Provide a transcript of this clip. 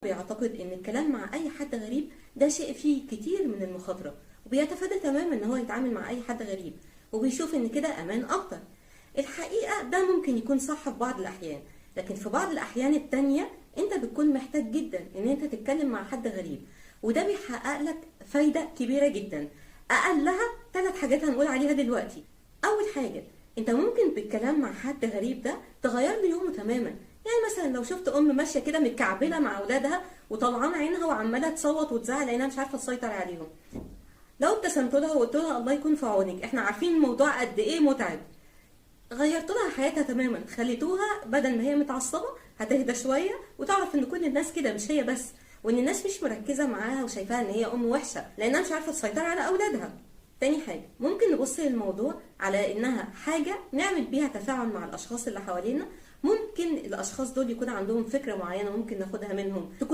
بيعتقد ان الكلام مع اي حد غريب ده شيء فيه كتير من المخاطرة، وبيتفادى تماما ان هو يتعامل مع اي حد غريب، وبيشوف ان كده امان اكتر. الحقيقة ده ممكن يكون صح في بعض الاحيان، لكن في بعض الاحيان التانية انت بتكون محتاج جدا ان انت تتكلم مع حد غريب، وده بيحقق لك فايدة كبيرة جدا. اقلها 3 حاجات هنقول عليها دلوقتي. اول حاجة، انت ممكن بالكلام مع حد غريب ده تغير له يومه تماما. يعني مثلا لو شفت ام ماشيه كده متكعبله مع اولادها وطلعان عينها وعماله تصوت وتزعق لانها مش عارفه تسيطر عليهم، لو ابتسمت لها وقلت لها الله يكون في عونك، احنا عارفين الموضوع قد ايه متعب، غيرت لها حياتها تماما، خليتوها بدل ما هي متعصبه هتهدى شويه وتعرف ان كل الناس كده مش هي بس، وان الناس مش مركزه معاها وشايفاها ان هي ام وحشه لانها مش عارفه تسيطر على اولادها. تاني حاجة، ممكن نبص للموضوع على انها حاجة نعمل بيها تفاعل مع الاشخاص اللي حوالينا. ممكن الاشخاص دول يكون عندهم فكرة معينة ممكن ناخدها منهم، تكون